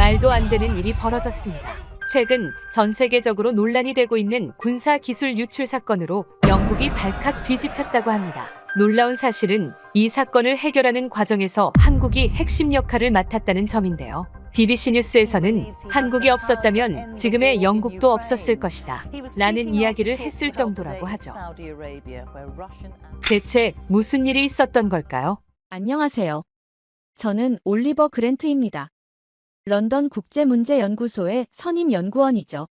말도 안 되는 일이 벌어졌습니다. 최근 전 세계적으로 논란이 되고 있는 군사기술 유출 사건으로 영국이 발칵 뒤집혔다고 합니다. 놀라운 사실은 이 사건을 해결하는 과정에서 한국이 핵심 역할을 맡았다는 점인데요. BBC 뉴스에서는 한국이 없었다면 지금의 영국도 없었을 것이다 라는 이야기를 했을 정도라고 하죠. 대체 무슨 일이 있었던 걸까요? 안녕하세요. 저는 올리버 그랜트입니다. 런던 국제문제연구소의 선임 연구원이죠.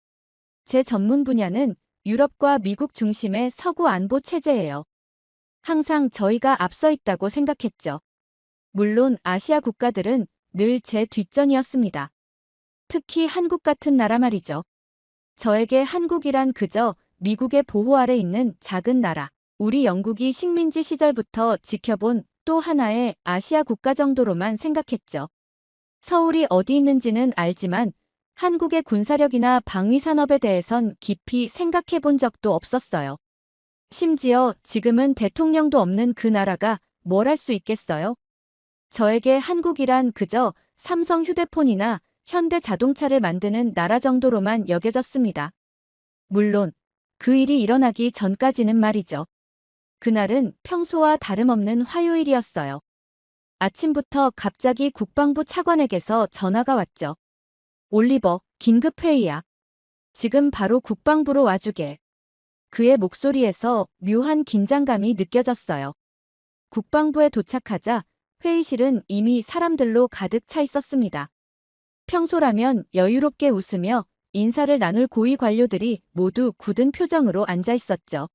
제 전문 분야는 유럽과 미국 중심의 서구 안보 체제예요. 항상 저희가 앞서 있다고 생각했죠. 물론 아시아 국가들은 늘 제 뒷전이었습니다. 특히 한국 같은 나라 말이죠. 저에게 한국이란 그저 미국의 보호 아래 있는 작은 나라, 우리 영국이 식민지 시절부터 지켜본 또 하나의 아시아 국가 정도로만 생각했죠. 서울이 어디 있는지는 알지만 한국의 군사력이나 방위 산업에 대해선 깊이 생각해 본 적도 없었어요. 심지어 지금은 대통령도 없는 그 나라가 뭘 할 수 있겠어요? 저에게 한국이란 그저 삼성 휴대폰이나 현대 자동차를 만드는 나라 정도로만 여겨졌습니다. 물론 그 일이 일어나기 전까지는 말이죠. 그날은 평소와 다름없는 화요일이었어요. 아침부터 갑자기 국방부 차관에게서 전화가 왔죠. 올리버, 긴급회의야. 지금 바로 국방부로 와주게. 그의 목소리에서 묘한 긴장감이 느껴졌어요. 국방부에 도착하자 회의실은 이미 사람들로 가득 차 있었습니다. 평소라면 여유롭게 웃으며 인사를 나눌 고위 관료들이 모두 굳은 표정으로 앉아 있었죠.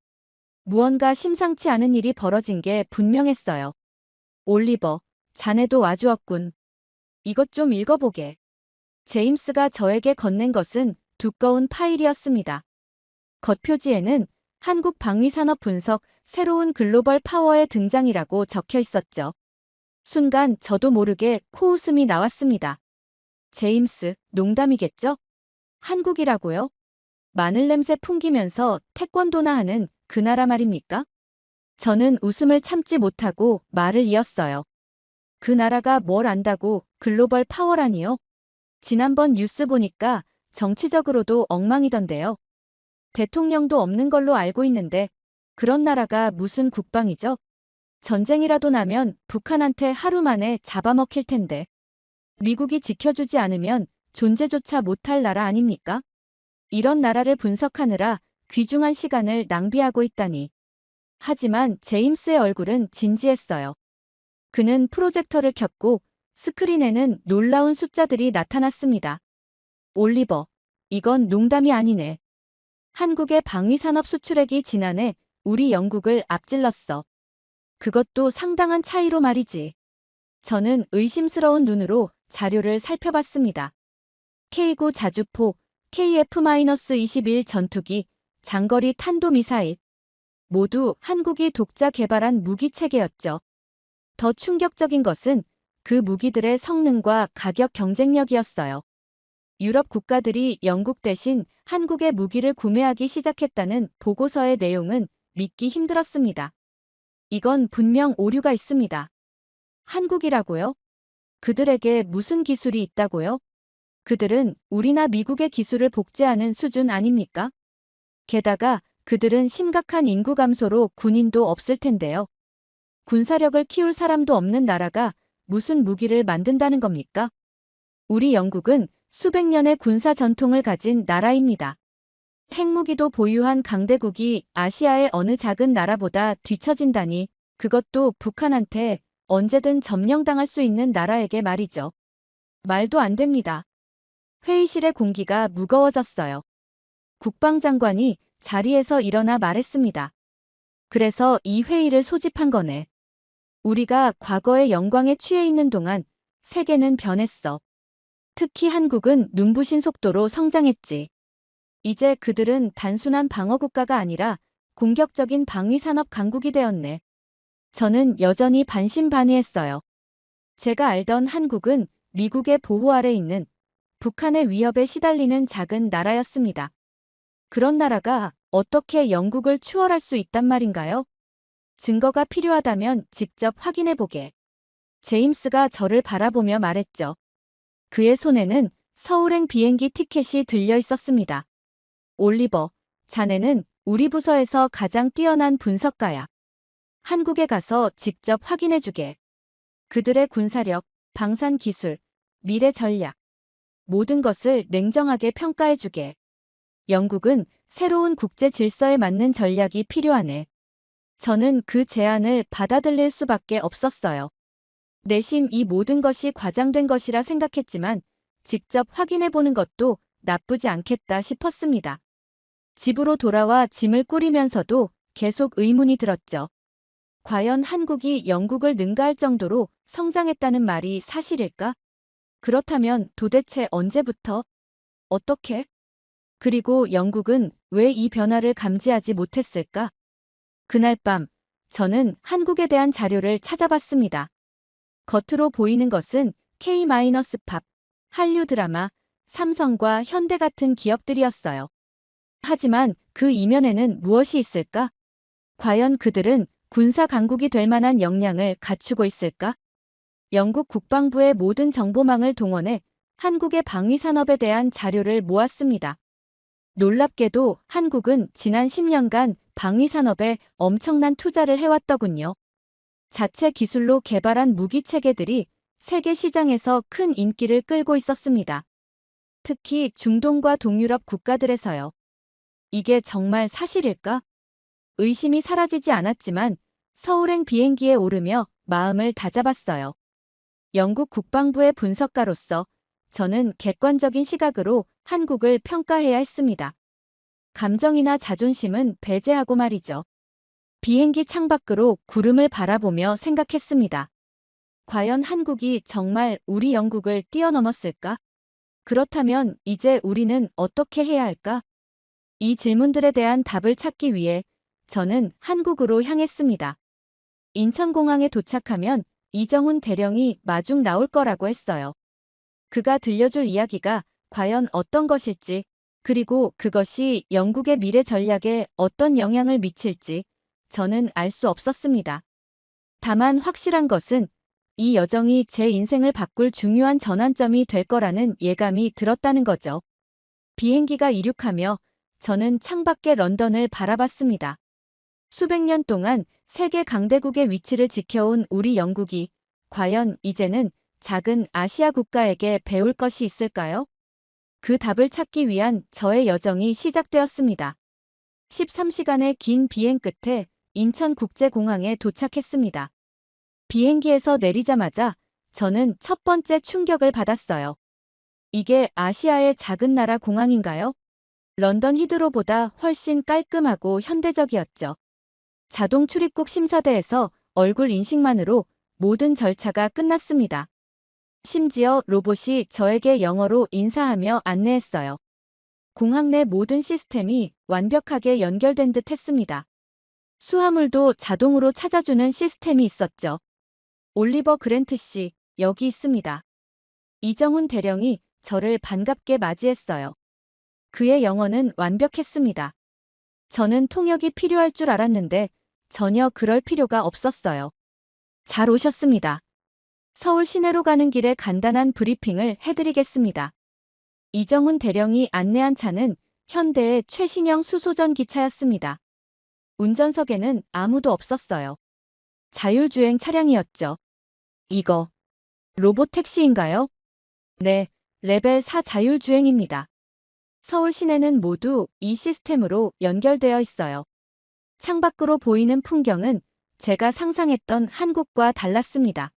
무언가 심상치 않은 일이 벌어진 게 분명했어요. 올리버, 자네도 와주었군. 이것 좀 읽어보게. 제임스가 저에게 건넨 것은 두꺼운 파일이었습니다. 겉표지에는 한국 방위산업 분석, 새로운 글로벌 파워의 등장이라고 적혀 있었죠. 순간 저도 모르게 코웃음이 나왔습니다. 제임스, 농담이겠죠? 한국이라고요? 마늘 냄새 풍기면서 태권도나 하는 그 나라 말입니까? 저는 웃음을 참지 못하고 말을 이었어요. 그 나라가 뭘 안다고 글로벌 파워라니요? 지난번 뉴스 보니까 정치적으로도 엉망이던데요. 대통령도 없는 걸로 알고 있는데 그런 나라가 무슨 국방이죠? 전쟁이라도 나면 북한한테 하루 만에 잡아먹힐 텐데. 미국이 지켜주지 않으면 존재조차 못할 나라 아닙니까? 이런 나라를 분석하느라 귀중한 시간을 낭비하고 있다니. 하지만 제임스의 얼굴은 진지했어요. 그는 프로젝터를 켰고 스크린에는 놀라운 숫자들이 나타났습니다. 올리버, 이건 농담이 아니네. 한국의 방위산업 수출액이 지난해 우리 영국을 앞질렀어. 그것도 상당한 차이로 말이지. 저는 의심스러운 눈으로 자료를 살펴봤습니다. K9 자주포, KF-21 전투기, 장거리 탄도미사일. 모두 한국이 독자 개발한 무기체계였죠. 더 충격적인 것은 그 무기들의 성능과 가격 경쟁력이었어요. 유럽 국가들이 영국 대신 한국의 무기를 구매하기 시작했다는 보고서의 내용은 믿기 힘들었습니다. 이건 분명 오류가 있습니다. 한국이라고요? 그들에게 무슨 기술이 있다고요? 그들은 우리나 미국의 기술을 복제하는 수준 아닙니까? 게다가 그들은 심각한 인구 감소로 군인도 없을 텐데요. 군사력을 키울 사람도 없는 나라가 무슨 무기를 만든다는 겁니까? 우리 영국은 수백 년의 군사 전통을 가진 나라입니다. 핵무기도 보유한 강대국이 아시아의 어느 작은 나라보다 뒤처진다니, 그것도 북한한테 언제든 점령당할 수 있는 나라에게 말이죠. 말도 안 됩니다. 회의실의 공기가 무거워졌어요. 국방장관이 자리에서 일어나 말했습니다. 그래서 이 회의를 소집한 거네. 우리가 과거의 영광에 취해 있는 동안 세계는 변했어. 특히 한국은 눈부신 속도로 성장했지. 이제 그들은 단순한 방어국가가 아니라 공격적인 방위산업 강국이 되었네. 저는 여전히 반신반의했어요. 제가 알던 한국은 미국의 보호 아래 있는 북한의 위협에 시달리는 작은 나라였습니다. 그런 나라가 어떻게 영국을 추월할 수 있단 말인가요? 증거가 필요하다면 직접 확인해보게. 제임스가 저를 바라보며 말했죠. 그의 손에는 서울행 비행기 티켓이 들려 있었습니다. 올리버, 자네는 우리 부서에서 가장 뛰어난 분석가야. 한국에 가서 직접 확인해주게. 그들의 군사력, 방산 기술, 미래 전략, 모든 것을 냉정하게 평가해주게. 영국은 새로운 국제 질서에 맞는 전략이 필요하네. 저는 그 제안을 받아들일 수밖에 없었어요. 내심 이 모든 것이 과장된 것이라 생각했지만 직접 확인해보는 것도 나쁘지 않겠다 싶었습니다. 집으로 돌아와 짐을 꾸리면서도 계속 의문이 들었죠. 과연 한국이 영국을 능가할 정도로 성장했다는 말이 사실일까? 그렇다면 도대체 언제부터? 어떻게? 그리고 영국은 왜 이 변화를 감지하지 못했을까? 그날 밤, 저는 한국에 대한 자료를 찾아봤습니다. 겉으로 보이는 것은 K-팝, 한류 드라마, 삼성과 현대 같은 기업들이었어요. 하지만 그 이면에는 무엇이 있을까? 과연 그들은 군사 강국이 될 만한 역량을 갖추고 있을까? 영국 국방부의 모든 정보망을 동원해 한국의 방위 산업에 대한 자료를 모았습니다. 놀랍게도 한국은 지난 10년간 방위 산업에 엄청난 투자를 해왔더군요. 자체 기술로 개발한 무기 체계들이 세계 시장에서 큰 인기를 끌고 있었습니다. 특히 중동과 동유럽 국가들에서요. 이게 정말 사실일까? 의심이 사라지지 않았지만 서울행 비행기에 오르며 마음을 다잡았어요. 영국 국방부의 분석가로서 저는 객관적인 시각으로 한국을 평가해야 했습니다. 감정이나 자존심은 배제하고 말이죠. 비행기 창밖으로 구름을 바라보며 생각했습니다. 과연 한국이 정말 우리 영국을 뛰어넘었을까? 그렇다면 이제 우리는 어떻게 해야 할까? 이 질문들에 대한 답을 찾기 위해 저는 한국으로 향했습니다. 인천공항에 도착하면 이정훈 대령이 마중 나올 거라고 했어요. 그가 들려줄 이야기가 과연 어떤 것일지, 그리고 그것이 영국의 미래 전략에 어떤 영향을 미칠지 저는 알 수 없었습니다. 다만 확실한 것은 이 여정이 제 인생을 바꿀 중요한 전환점이 될 거라는 예감이 들었다는 거죠. 비행기가 이륙하며 저는 창밖의 런던을 바라봤습니다. 수백 년 동안 세계 강대국의 위치를 지켜온 우리 영국이 과연 이제는 작은 아시아 국가에게 배울 것이 있을까요? 그 답을 찾기 위한 저의 여정이 시작되었습니다. 13시간의 긴 비행 끝에 인천국제공항에 도착했습니다. 비행기에서 내리자마자 저는 첫 번째 충격을 받았어요. 이게 아시아의 작은 나라 공항인가요? 런던 히드로보다 훨씬 깔끔하고 현대적이었죠. 자동 출입국 심사대에서 얼굴 인식만으로 모든 절차가 끝났습니다. 심지어 로봇이 저에게 영어로 인사하며 안내했어요. 공항 내 모든 시스템이 완벽하게 연결된 듯 했습니다. 수화물도 자동으로 찾아주는 시스템이 있었죠. 올리버 그랜트 씨, 여기 있습니다. 이정훈 대령이 저를 반갑게 맞이했어요. 그의 영어는 완벽했습니다. 저는 통역이 필요할 줄 알았는데 전혀 그럴 필요가 없었어요. 잘 오셨습니다. 서울 시내로 가는 길에 간단한 브리핑을 해드리겠습니다. 이정훈 대령이 안내한 차는 현대의 최신형 수소전 기차였습니다. 운전석에는 아무도 없었어요. 자율주행 차량이었죠. 이거 로봇 택시인가요? 네, 레벨 4 자율주행입니다. 서울 시내는 모두 이 시스템으로 연결되어 있어요. 창밖으로 보이는 풍경은 제가 상상했던 한국과 달랐습니다.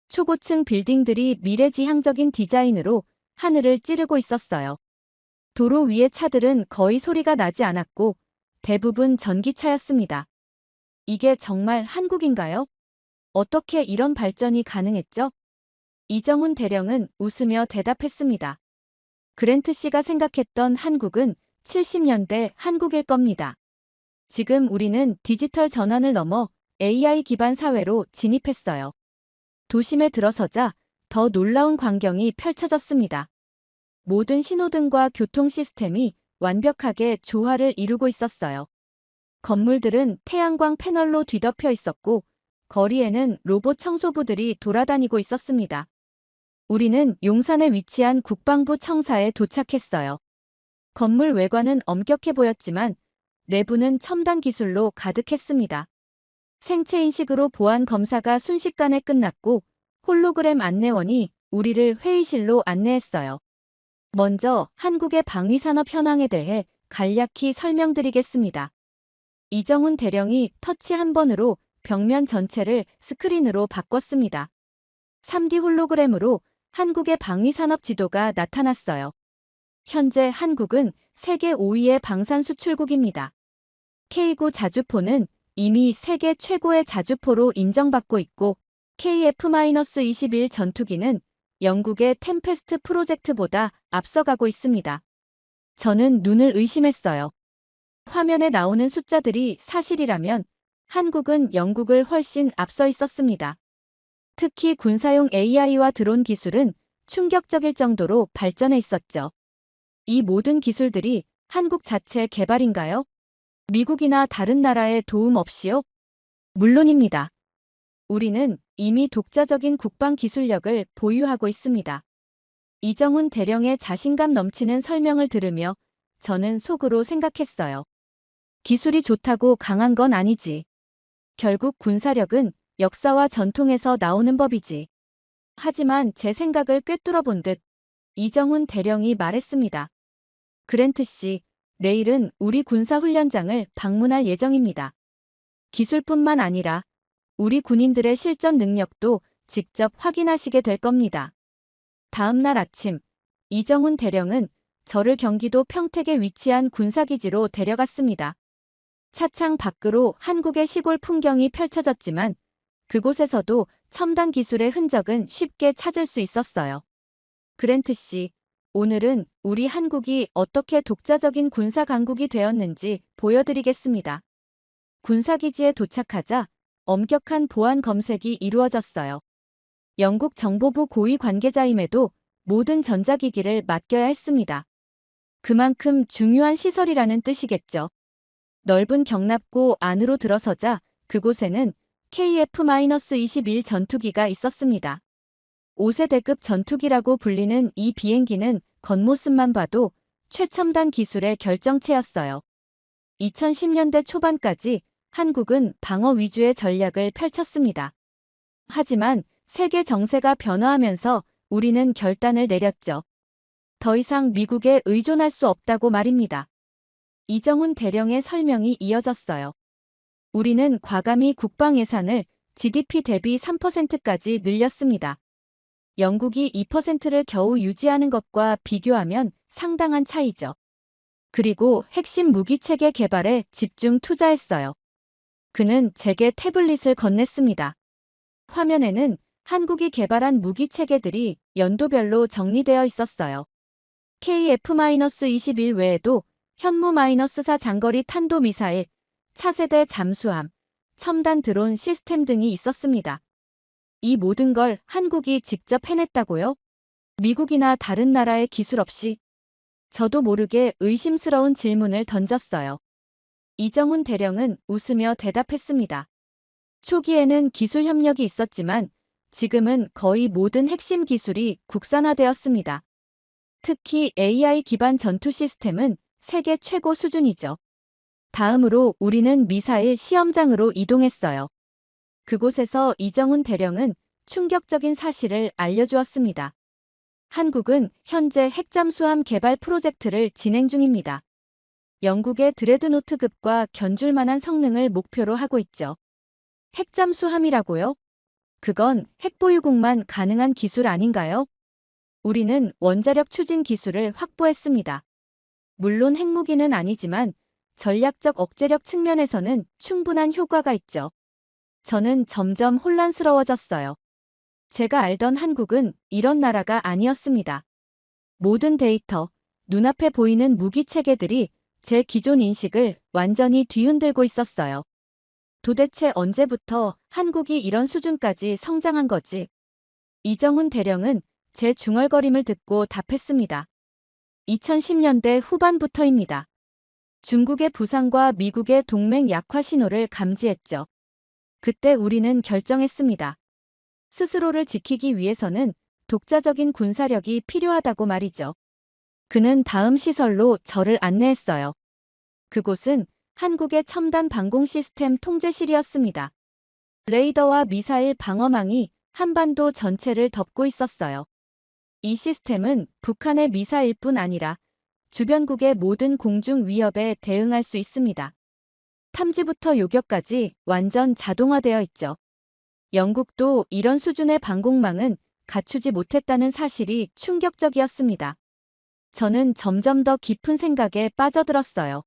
초고층 빌딩들이 미래지향적인 디자인으로 하늘을 찌르고 있었어요. 도로 위의 차들은 거의 소리가 나지 않았고 대부분 전기차였습니다. 이게 정말 한국인가요? 어떻게 이런 발전이 가능했죠? 이정훈 대령은 웃으며 대답했습니다. 그랜트 씨가 생각했던 한국은 70년대 한국일 겁니다. 지금 우리는 디지털 전환을 넘어 AI 기반 사회로 진입했어요. 도심에 들어서자 더 놀라운 광경이 펼쳐졌습니다. 모든 신호등과 교통 시스템이 완벽하게 조화를 이루고 있었어요. 건물들은 태양광 패널로 뒤덮여 있었고 거리에는 로봇 청소부들이 돌아다니고 있었습니다. 우리는 용산에 위치한 국방부 청사에 도착했어요. 건물 외관은 엄격해 보였지만 내부는 첨단 기술로 가득했습니다. 생체 인식으로 보안 검사가 순식간에 끝났고 홀로그램 안내원이 우리를 회의실로 안내했어요. 먼저 한국의 방위산업 현황에 대해 간략히 설명드리겠습니다. 이정훈 대령이 터치 한 번으로 벽면 전체를 스크린으로 바꿨습니다. 3D 홀로그램으로 한국의 방위산업 지도가 나타났어요. 현재 한국은 세계 5위의 방산 수출국입니다. K9 자주포는 이미 세계 최고의 자주포로 인정받고 있고 KF-21 전투기는 영국의 템페스트 프로젝트보다 앞서가고 있습니다. 저는 눈을 의심했어요. 화면에 나오는 숫자들이 사실이라면 한국은 영국을 훨씬 앞서 있었습니다. 특히 군사용 AI와 드론 기술은 충격적일 정도로 발전해 있었죠. 이 모든 기술들이 한국 자체 개발인가요? 미국이나 다른 나라의 도움 없이요? 물론입니다. 우리는 이미 독자적인 국방 기술력을 보유하고 있습니다. 이정훈 대령의 자신감 넘치는 설명을 들으며 저는 속으로 생각했어요. 기술이 좋다고 강한 건 아니지. 결국 군사력은 역사와 전통에서 나오는 법이지. 하지만 제 생각을 꿰뚫어 본 듯 이정훈 대령이 말했습니다. 그랜트 씨, 내일은 우리 군사훈련장을 방문할 예정입니다. 기술뿐만 아니라 우리 군인들의 실전 능력도 직접 확인하시게 될 겁니다. 다음 날 아침, 이정훈 대령은 저를 경기도 평택에 위치한 군사기지로 데려갔습니다. 차창 밖으로 한국의 시골 풍경이 펼쳐졌지만 그곳에서도 첨단 기술의 흔적은 쉽게 찾을 수 있었어요. 그랜트 씨, 오늘은 우리 한국이 어떻게 독자적인 군사 강국이 되었는지 보여드리겠습니다. 군사기지에 도착하자 엄격한 보안 검색이 이루어졌어요. 영국 정보부 고위 관계자임에도 모든 전자기기를 맡겨야 했습니다. 그만큼 중요한 시설이라는 뜻이겠죠. 넓은 경납고 안으로 들어서자 그곳에는 KF-21 전투기가 있었습니다. 5세대급 전투기라고 불리는 이 비행기는 겉모습만 봐도 최첨단 기술의 결정체였어요. 2010년대 초반까지 한국은 방어 위주의 전략을 펼쳤습니다. 하지만 세계 정세가 변화하면서 우리는 결단을 내렸죠. 더 이상 미국에 의존할 수 없다고 말입니다. 이정훈 대령의 설명이 이어졌어요. 우리는 과감히 국방 예산을 GDP 대비 3%까지 늘렸습니다. 영국이 2%를 겨우 유지하는 것과 비교하면 상당한 차이죠. 그리고 핵심 무기체계 개발에 집중 투자했어요. 그는 제게 태블릿을 건넸습니다. 화면에는 한국이 개발한 무기체계들이 연도별로 정리되어 있었어요. KF-21 외에도 현무-4 장거리 탄도미사일, 차세대 잠수함, 첨단 드론 시스템 등이 있었습니다. 이 모든 걸 한국이 직접 해냈다고요? 미국이나 다른 나라의 기술 없이? 저도 모르게 의심스러운 질문을 던졌어요. 이정훈 대령은 웃으며 대답했습니다. 초기에는 기술 협력이 있었지만 지금은 거의 모든 핵심 기술이 국산화되었습니다. 특히 AI 기반 전투 시스템은 세계 최고 수준이죠. 다음으로 우리는 미사일 시험장으로 이동했어요. 그곳에서 이정훈 대령은 충격적인 사실을 알려주었습니다. 한국은 현재 핵잠수함 개발 프로젝트를 진행 중입니다. 영국의 드레드노트급과 견줄 만한 성능을 목표로 하고 있죠. 핵잠수함이라고요? 그건 핵보유국만 가능한 기술 아닌가요? 우리는 원자력 추진 기술을 확보했습니다. 물론 핵무기는 아니지만 전략적 억제력 측면에서는 충분한 효과가 있죠. 저는 점점 혼란스러워졌어요. 제가 알던 한국은 이런 나라가 아니었습니다. 모든 데이터, 눈앞에 보이는 무기 체계들이 제 기존 인식을 완전히 뒤흔들고 있었어요. 도대체 언제부터 한국이 이런 수준까지 성장한 거지? 이정훈 대령은 제 중얼거림을 듣고 답했습니다. 2010년대 후반부터입니다. 중국의 부상과 미국의 동맹 약화 신호를 감지했죠. 그때 우리는 결정했습니다. 스스로를 지키기 위해서는 독자적인 군사력이 필요하다고 말이죠. 그는 다음 시설로 저를 안내했어요. 그곳은 한국의 첨단 방공 시스템 통제실이었습니다. 레이더와 미사일 방어망이 한반도 전체를 덮고 있었어요. 이 시스템은 북한의 미사일뿐 아니라 주변국의 모든 공중 위협에 대응할 수 있습니다. 탐지부터 요격까지 완전 자동화되어 있죠. 영국도 이런 수준의 방공망은 갖추지 못했다는 사실이 충격적이었습니다. 저는 점점 더 깊은 생각에 빠져들었어요.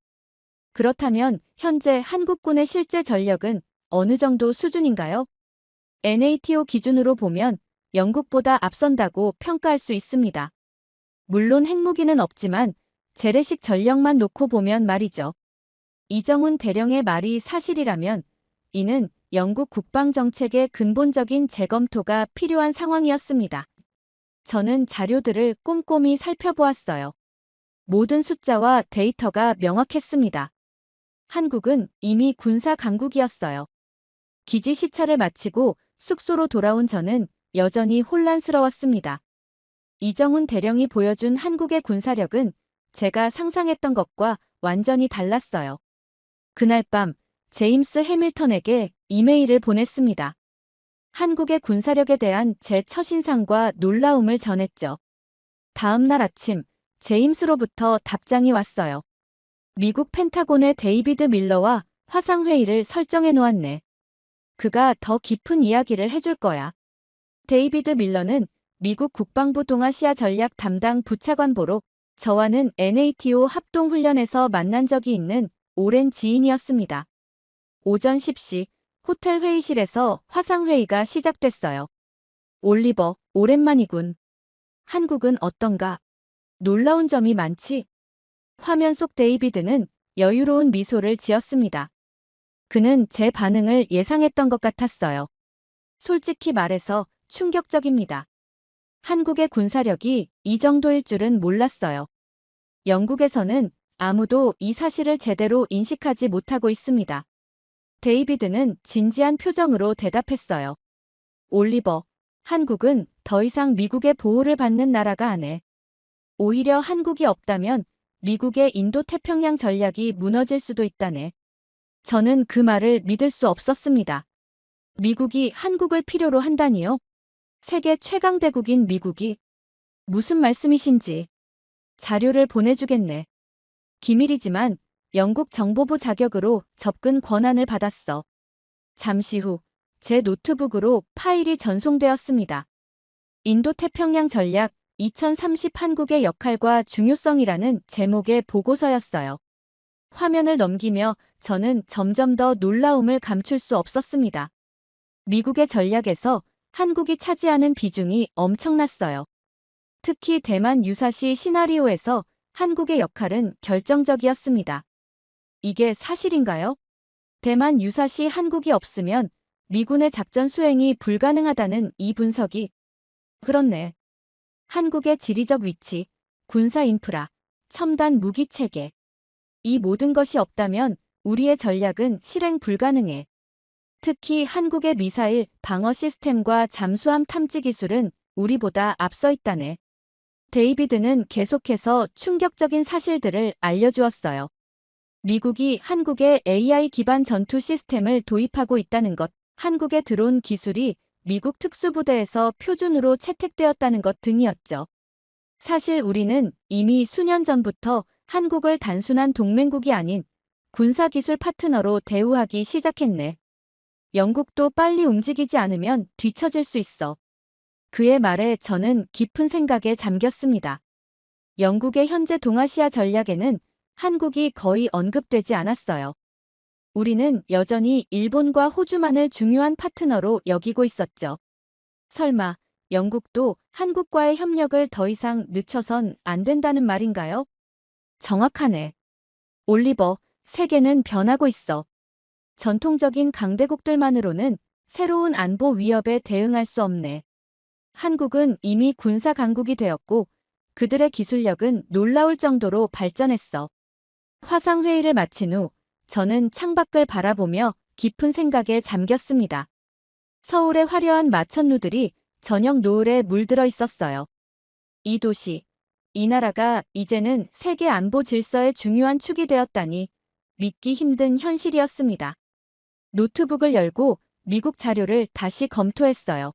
그렇다면 현재 한국군의 실제 전력은 어느 정도 수준인가요? NATO 기준으로 보면 영국보다 앞선다고 평가할 수 있습니다. 물론 핵무기는 없지만 재래식 전력만 놓고 보면 말이죠. 이정훈 대령의 말이 사실이라면 이는 영국 국방정책의 근본적인 재검토가 필요한 상황이었습니다. 저는 자료들을 꼼꼼히 살펴보았어요. 모든 숫자와 데이터가 명확했습니다. 한국은 이미 군사 강국이었어요. 기지 시찰을 마치고 숙소로 돌아온 저는 여전히 혼란스러웠습니다. 이정훈 대령이 보여준 한국의 군사력은 제가 상상했던 것과 완전히 달랐어요. 그날 밤 제임스 해밀턴에게 이메일을 보냈습니다. 한국의 군사력에 대한 제 첫인상과 놀라움을 전했죠. 다음 날 아침 제임스로부터 답장이 왔어요. 미국 펜타곤의 데이비드 밀러와 화상회의를 설정해 놓았네. 그가 더 깊은 이야기를 해줄 거야. 데이비드 밀러는 미국 국방부 동아시아 전략 담당 부차관보로 저와는 NATO 합동훈련에서 만난 적이 있는 오랜 지인이었습니다. 오전 10시 호텔 회의실에서 화상회의가 시작됐어요. 올리버, 오랜만이군. 한국은 어떤가? 놀라운 점이 많지? 화면 속 데이비드는 여유로운 미소를 지었습니다. 그는 제 반응을 예상했던 것 같았어요. 솔직히 말해서 충격적입니다. 한국의 군사력이 이 정도일 줄은 몰랐어요. 영국에서는 아무도 이 사실을 제대로 인식하지 못하고 있습니다. 데이비드는 진지한 표정으로 대답했어요. 올리버, 한국은 더 이상 미국의 보호를 받는 나라가 아네. 오히려 한국이 없다면 미국의 인도태평양 전략이 무너질 수도 있다네. 저는 그 말을 믿을 수 없었습니다. 미국이 한국을 필요로 한다니요? 세계 최강대국인 미국이? 무슨 말씀이신지. 자료를 보내주겠네. 기밀이지만 영국 정보부 자격으로 접근 권한을 받았어. 잠시 후 제 노트북으로 파일이 전송되었습니다. 인도태평양 전략 2030 한국의 역할과 중요성이라는 제목의 보고서였어요. 화면을 넘기며 저는 점점 더 놀라움을 감출 수 없었습니다. 미국의 전략에서 한국이 차지하는 비중이 엄청났어요. 특히 대만 유사시 시나리오에서 한국의 역할은 결정적이었습니다. 이게 사실인가요? 대만 유사시 한국이 없으면 미군의 작전 수행이 불가능하다는 이 분석이 그렇네. 한국의 지리적 위치, 군사 인프라, 첨단 무기 체계. 이 모든 것이 없다면 우리의 전략은 실행 불가능해. 특히 한국의 미사일 방어 시스템과 잠수함 탐지 기술은 우리보다 앞서 있다네. 데이비드는 계속해서 충격적인 사실들을 알려주었어요. 미국이 한국에 AI 기반 전투 시스템을 도입하고 있다는 것, 한국의 드론 기술이 미국 특수부대에서 표준으로 채택되었다는 것 등이었죠. 사실 우리는 이미 수년 전부터 한국을 단순한 동맹국이 아닌 군사기술 파트너로 대우하기 시작했네. 영국도 빨리 움직이지 않으면 뒤처질 수 있어. 그의 말에 저는 깊은 생각에 잠겼습니다. 영국의 현재 동아시아 전략에는 한국이 거의 언급되지 않았어요. 우리는 여전히 일본과 호주만을 중요한 파트너로 여기고 있었죠. 설마 영국도 한국과의 협력을 더 이상 늦춰선 안 된다는 말인가요? 정확하네. 올리버, 세계는 변하고 있어. 전통적인 강대국들만으로는 새로운 안보 위협에 대응할 수 없네. 한국은 이미 군사 강국이 되었고 그들의 기술력은 놀라울 정도로 발전했어. 화상회의를 마친 후 저는 창밖을 바라보며 깊은 생각에 잠겼습니다. 서울의 화려한 마천루들이 저녁 노을에 물들어 있었어요. 이 도시, 이 나라가 이제는 세계 안보 질서의 중요한 축이 되었다니 믿기 힘든 현실이었습니다. 노트북을 열고 미국 자료를 다시 검토했어요.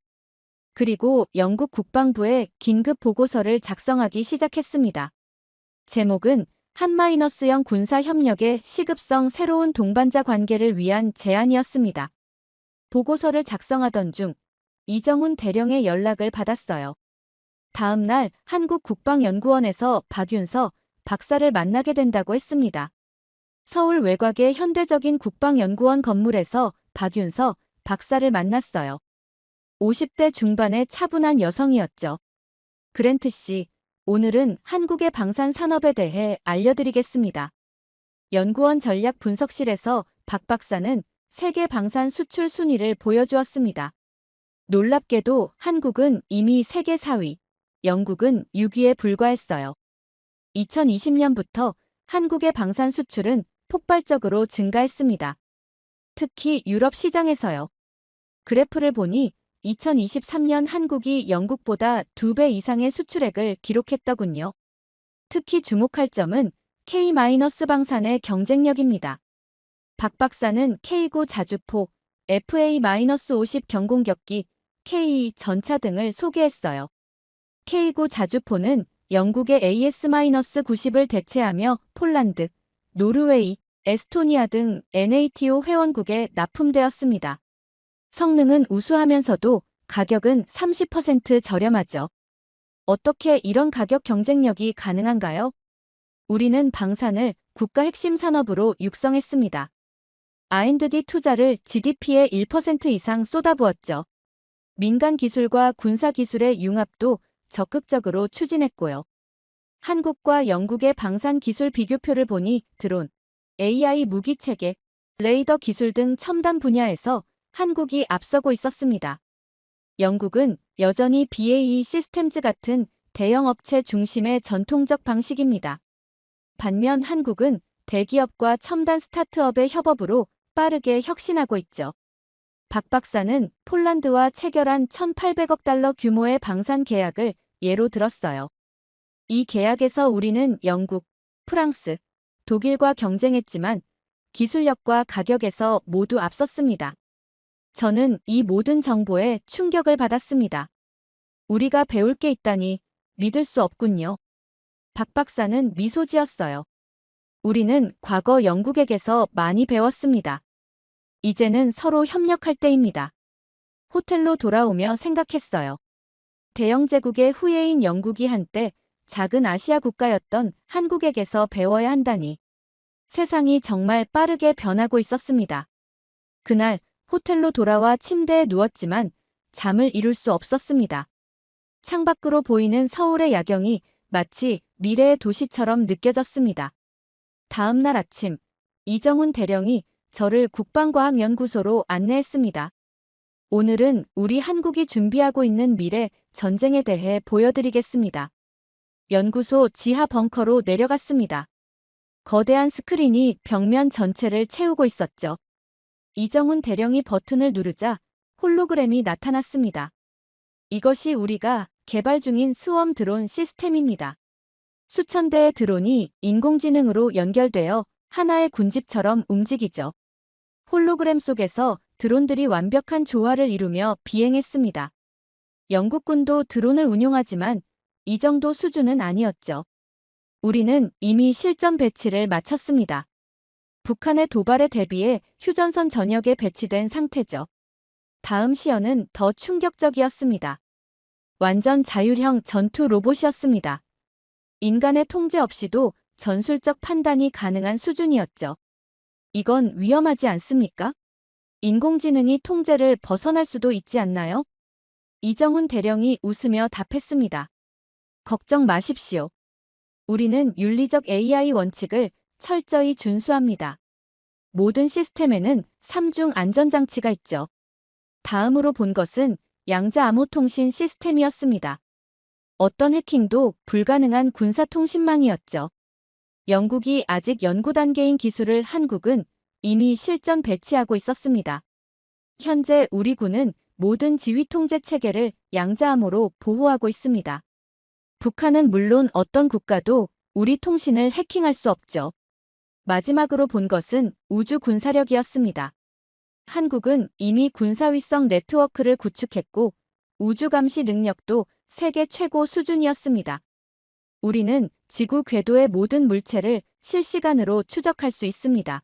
그리고 영국 국방부에 긴급 보고서를 작성하기 시작했습니다. 제목은 한-0 군사 협력의 시급성 새로운 동반자 관계를 위한 제안이었습니다. 보고서를 작성하던 중 이정훈 대령의 연락을 받았어요. 다음 날 한국국방연구원에서 박윤서 박사를 만나게 된다고 했습니다. 서울 외곽의 현대적인 국방연구원 건물에서 박윤서 박사를 만났어요. 50대 중반의 차분한 여성이었죠. 그랜트 씨, 오늘은 한국의 방산 산업에 대해 알려드리겠습니다. 연구원 전략 분석실에서 박 박사는 세계 방산 수출 순위를 보여주었습니다. 놀랍게도 한국은 이미 세계 4위, 영국은 6위에 불과했어요. 2020년부터 한국의 방산 수출은 폭발적으로 증가했습니다. 특히 유럽 시장에서요. 그래프를 보니 2023년 한국이 영국보다 2배 이상의 수출액을 기록했더군요. 특히 주목할 점은 K-방산의 경쟁력입니다. 박 박사는 K9 자주포, FA-50 경공격기, K 전차 등을 소개했어요. K9 자주포는 영국의 AS-90을 대체하며 폴란드, 노르웨이, 에스토니아 등 NATO 회원국에 납품되었습니다. 성능은 우수하면서도 가격은 30% 저렴하죠. 어떻게 이런 가격 경쟁력이 가능한가요? 우리는 방산을 국가 핵심 산업으로 육성했습니다. R&D 투자를 GDP의 1% 이상 쏟아부었죠. 민간 기술과 군사 기술의 융합도 적극적으로 추진했고요. 한국과 영국의 방산 기술 비교표를 보니 드론, AI 무기 체계, 레이더 기술 등 첨단 분야에서 한국이 앞서고 있었습니다. 영국은 여전히 BAE 시스템즈 같은 대형 업체 중심의 전통적 방식입니다. 반면 한국은 대기업과 첨단 스타트업의 협업으로 빠르게 혁신하고 있죠. 박 박사는 폴란드와 체결한 1,800억 달러 규모의 방산 계약을 예로 들었어요. 이 계약에서 우리는 영국, 프랑스, 독일과 경쟁했지만 기술력과 가격에서 모두 앞섰습니다. 저는 이 모든 정보에 충격을 받았습니다. 우리가 배울 게 있다니 믿을 수 없군요. 박 박사는 미소 지었어요. 우리는 과거 영국에게서 많이 배웠습니다. 이제는 서로 협력할 때입니다. 호텔로 돌아오며 생각했어요. 대영제국의 후예인 영국이 한때 작은 아시아 국가였던 한국에게서 배워야 한다니. 세상이 정말 빠르게 변하고 있었습니다. 그날 호텔로 돌아와 침대에 누웠지만 잠을 이룰 수 없었습니다. 창밖으로 보이는 서울의 야경이 마치 미래의 도시처럼 느껴졌습니다. 다음 날 아침, 이정훈 대령이 저를 국방과학연구소로 안내했습니다. 오늘은 우리 한국이 준비하고 있는 미래 전쟁에 대해 보여드리겠습니다. 연구소 지하 벙커로 내려갔습니다. 거대한 스크린이 벽면 전체를 채우고 있었죠. 이정훈 대령이 버튼을 누르자 홀로그램이 나타났습니다. 이것이 우리가 개발 중인 스웜 드론 시스템입니다. 수천 대의 드론이 인공지능으로 연결되어 하나의 군집처럼 움직이죠. 홀로그램 속에서 드론들이 완벽한 조화를 이루며 비행했습니다. 영국군도 드론을 운용하지만 이 정도 수준은 아니었죠. 우리는 이미 실전 배치를 마쳤습니다. 북한의 도발에 대비해 휴전선 전역에 배치된 상태죠. 다음 시연은 더 충격적이었습니다. 완전 자율형 전투 로봇이었습니다. 인간의 통제 없이도 전술적 판단이 가능한 수준이었죠. 이건 위험하지 않습니까? 인공지능이 통제를 벗어날 수도 있지 않나요? 이정훈 대령이 웃으며 답했습니다. 걱정 마십시오. 우리는 윤리적 AI 원칙을 철저히 준수합니다. 모든 시스템에는 3중 안전장치가 있죠. 다음으로 본 것은 양자 암호통신 시스템이었습니다. 어떤 해킹도 불가능한 군사통신망이었죠. 영국이 아직 연구 단계인 기술을 한국은 이미 실전 배치하고 있었습니다. 현재 우리 군은 모든 지휘 통제 체계를 양자암으로 보호하고 있습니다. 북한은 물론 어떤 국가도 우리 통신을 해킹할 수 없죠. 마지막으로 본 것은 우주 군사력이었습니다. 한국은 이미 군사위성 네트워크를 구축했고 우주 감시 능력도 세계 최고 수준이었습니다. 우리는 지구 궤도의 모든 물체를 실시간으로 추적할 수 있습니다.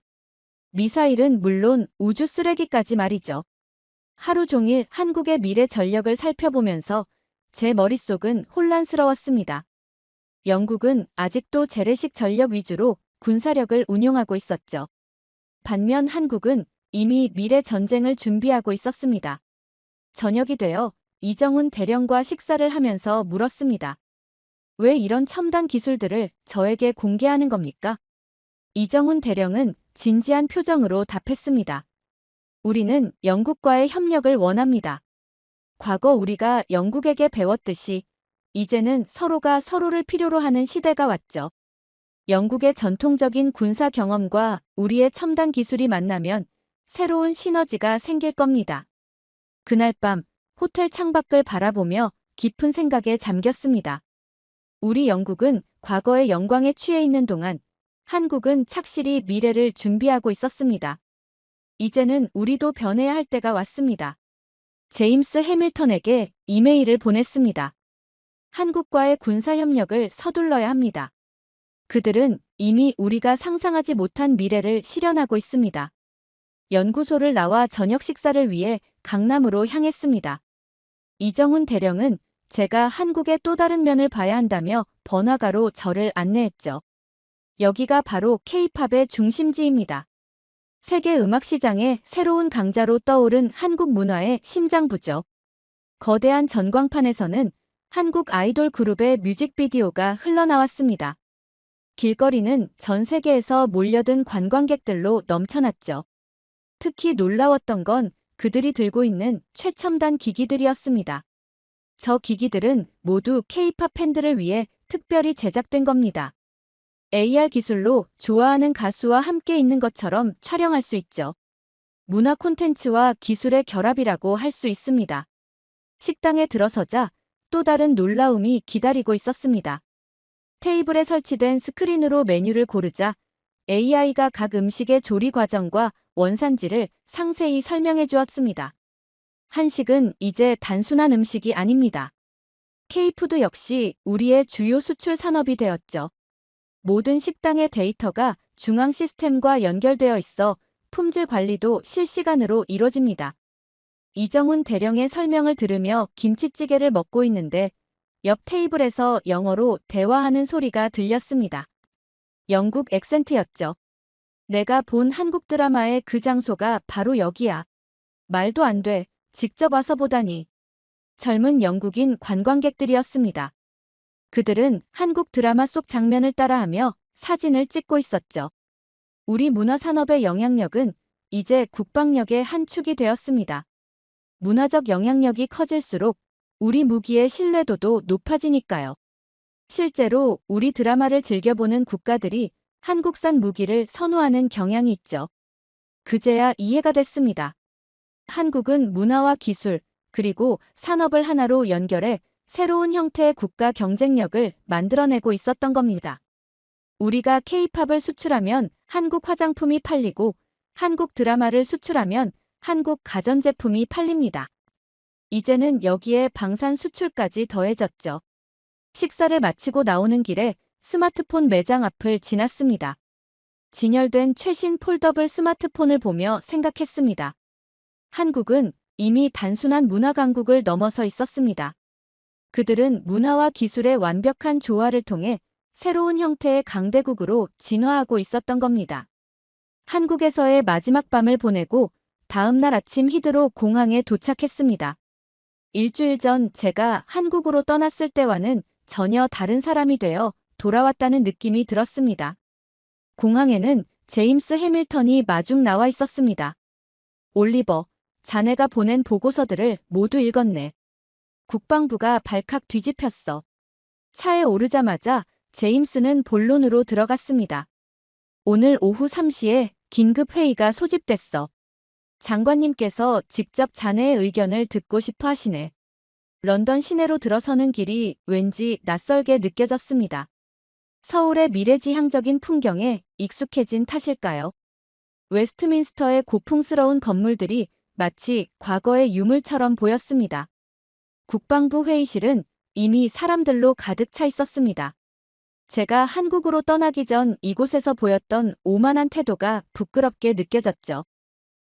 미사일은 물론 우주 쓰레기까지 말이죠. 하루 종일 한국의 미래 전력을 살펴보면서 제 머릿속은 혼란스러웠습니다. 영국은 아직도 재래식 전력 위주로 군사력을 운용하고 있었죠. 반면 한국은 이미 미래 전쟁을 준비하고 있었습니다. 저녁이 되어 이정훈 대령과 식사를 하면서 물었습니다. 왜 이런 첨단 기술들을 저에게 공개하는 겁니까? 이정훈 대령은 진지한 표정으로 답했습니다. 우리는 영국과의 협력을 원합니다. 과거 우리가 영국에게 배웠듯이 이제는 서로가 서로를 필요로 하는 시대가 왔죠. 영국의 전통적인 군사 경험과 우리의 첨단 기술이 만나면 새로운 시너지가 생길 겁니다. 그날 밤 호텔 창밖을 바라보며 깊은 생각에 잠겼습니다. 우리 영국은 과거의 영광에 취해 있는 동안 한국은 착실히 미래를 준비하고 있었습니다. 이제는 우리도 변해야 할 때가 왔습니다. 제임스 해밀턴에게 이메일을 보냈습니다. 한국과의 군사협력을 서둘러야 합니다. 그들은 이미 우리가 상상하지 못한 미래를 실현하고 있습니다. 연구소를 나와 저녁 식사를 위해 강남으로 향했습니다. 이정훈 대령은 제가 한국의 또 다른 면을 봐야 한다며 번화가로 저를 안내했죠. 여기가 바로 K-팝의 중심지입니다. 세계 음악 시장의 새로운 강자로 떠오른 한국 문화의 심장부죠. 거대한 전광판에서는 한국 아이돌 그룹의 뮤직비디오가 흘러나왔습니다. 길거리는 전 세계에서 몰려든 관광객들로 넘쳐났죠. 특히 놀라웠던 건 그들이 들고 있는 최첨단 기기들이었습니다. 저 기기들은 모두 K-팝 팬들을 위해 특별히 제작된 겁니다. AR 기술로 좋아하는 가수와 함께 있는 것처럼 촬영할 수 있죠. 문화 콘텐츠와 기술의 결합이라고 할 수 있습니다. 식당에 들어서자 또 다른 놀라움이 기다리고 있었습니다. 테이블에 설치된 스크린으로 메뉴를 고르자 AI가 각 음식의 조리 과정과 원산지를 상세히 설명해 주었습니다. 한식은 이제 단순한 음식이 아닙니다. K푸드 역시 우리의 주요 수출 산업이 되었죠. 모든 식당의 데이터가 중앙 시스템과 연결되어 있어 품질 관리도 실시간으로 이뤄집니다. 이정훈 대령의 설명을 들으며 김치찌개를 먹고 있는데 옆 테이블에서 영어로 대화하는 소리가 들렸습니다. 영국 액센트였죠. 내가 본 한국 드라마의 그 장소가 바로 여기야. 말도 안 돼. 직접 와서 보다니. 젊은 영국인 관광객들이었습니다. 그들은 한국 드라마 속 장면을 따라하며 사진을 찍고 있었죠. 우리 문화산업의 영향력은 이제 국방력의 한 축이 되었습니다. 문화적 영향력이 커질수록 우리 무기의 신뢰도도 높아지니까요. 실제로 우리 드라마를 즐겨보는 국가들이 한국산 무기를 선호하는 경향이 있죠. 그제야 이해가 됐습니다. 한국은 문화와 기술, 그리고 산업을 하나로 연결해 새로운 형태의 국가 경쟁력을 만들어내고 있었던 겁니다. 우리가 K-팝을 수출하면 한국 화장품이 팔리고 한국 드라마를 수출하면 한국 가전제품이 팔립니다. 이제는 여기에 방산 수출까지 더해졌죠. 식사를 마치고 나오는 길에 스마트폰 매장 앞을 지났습니다. 진열된 최신 폴더블 스마트폰을 보며 생각했습니다. 한국은 이미 단순한 문화 강국을 넘어서 있었습니다. 그들은 문화와 기술의 완벽한 조화를 통해 새로운 형태의 강대국으로 진화하고 있었던 겁니다. 한국에서의 마지막 밤을 보내고 다음 날 아침 히드로 공항에 도착했습니다. 일주일 전 제가 한국으로 떠났을 때와는 전혀 다른 사람이 되어 돌아왔다는 느낌이 들었습니다. 공항에는 제임스 해밀턴이 마중 나와 있었습니다. 올리버, 자네가 보낸 보고서들을 모두 읽었네. 국방부가 발칵 뒤집혔어. 차에 오르자마자 제임스는 본론으로 들어갔습니다. 오늘 오후 3시에 긴급 회의가 소집됐어. 장관님께서 직접 자네의 의견을 듣고 싶어 하시네. 런던 시내로 들어서는 길이 왠지 낯설게 느껴졌습니다. 서울의 미래지향적인 풍경에 익숙해진 탓일까요? 웨스트민스터의 고풍스러운 건물들이 마치 과거의 유물처럼 보였습니다. 국방부 회의실은 이미 사람들로 가득 차 있었습니다. 제가 한국으로 떠나기 전 이곳에서 보였던 오만한 태도가 부끄럽게 느껴졌죠.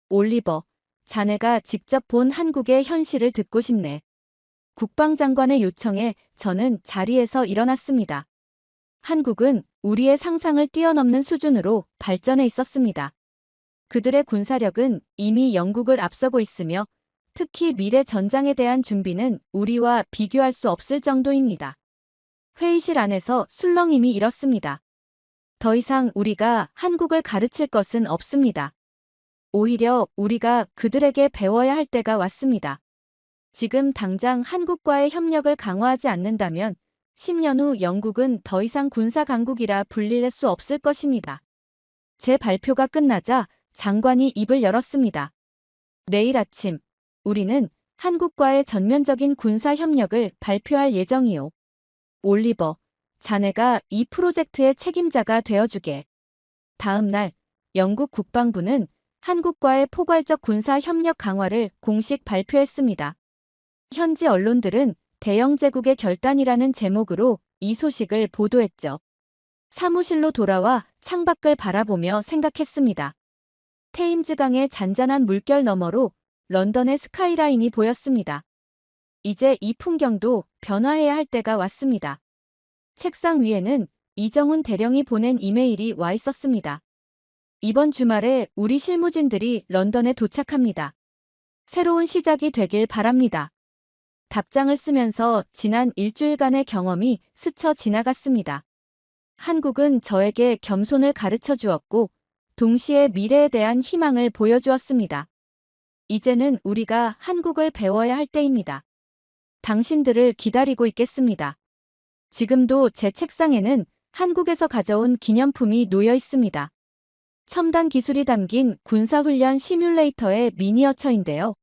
올리버, 자네가 직접 본 한국의 현실을 듣고 싶네. 국방장관의 요청에 저는 자리에서 일어났습니다. 한국은 우리의 상상을 뛰어넘는 수준으로 발전해 있었습니다. 그들의 군사력은 이미 영국을 앞서고 있으며 특히 미래 전장에 대한 준비는 우리와 비교할 수 없을 정도입니다. 회의실 안에서 술렁임이 일었습니다. 더 이상 우리가 한국을 가르칠 것은 없습니다. 오히려 우리가 그들에게 배워야 할 때가 왔습니다. 지금 당장 한국과의 협력을 강화하지 않는다면 10년 후 영국은 더 이상 군사 강국이라 불릴 수 없을 것입니다. 제 발표가 끝나자 장관이 입을 열었습니다. 내일 아침 우리는 한국과의 전면적인 군사 협력을 발표할 예정이요. 올리버, 자네가 이 프로젝트의 책임자가 되어주게. 다음 날 영국 국방부는 한국과의 포괄적 군사 협력 강화를 공식 발표했습니다. 현지 언론들은 대영 제국의 결단이라는 제목으로 이 소식을 보도했죠. 사무실로 돌아와 창밖을 바라보며 생각했습니다. 테임즈강의 잔잔한 물결 너머로 런던의 스카이라인이 보였습니다. 이제 이 풍경도 변화해야 할 때가 왔습니다. 책상 위에는 이정훈 대령이 보낸 이메일이 와 있었습니다. 이번 주말에 우리 실무진들이 런던에 도착합니다. 새로운 시작이 되길 바랍니다. 답장을 쓰면서 지난 일주일간의 경험이 스쳐 지나갔습니다. 한국은 저에게 겸손을 가르쳐 주었고 동시에 미래에 대한 희망을 보여주었습니다. 이제는 우리가 한국을 배워야 할 때입니다. 당신들을 기다리고 있겠습니다. 지금도 제 책상에는 한국에서 가져온 기념품이 놓여 있습니다. 첨단 기술이 담긴 군사훈련 시뮬레이터의 미니어처인데요.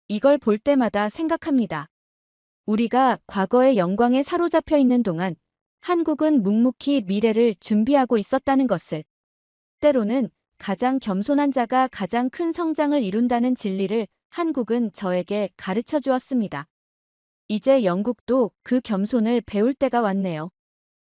이걸 볼 때마다 생각합니다. 우리가 과거의 영광에 사로잡혀 있는 동안 한국은 묵묵히 미래를 준비하고 있었다는 것을. 때로는 가장 겸손한 자가 가장 큰 성장을 이룬다는 진리를 한국은 저에게 가르쳐 주었습니다. 이제 영국도 그 겸손을 배울 때가 왔네요.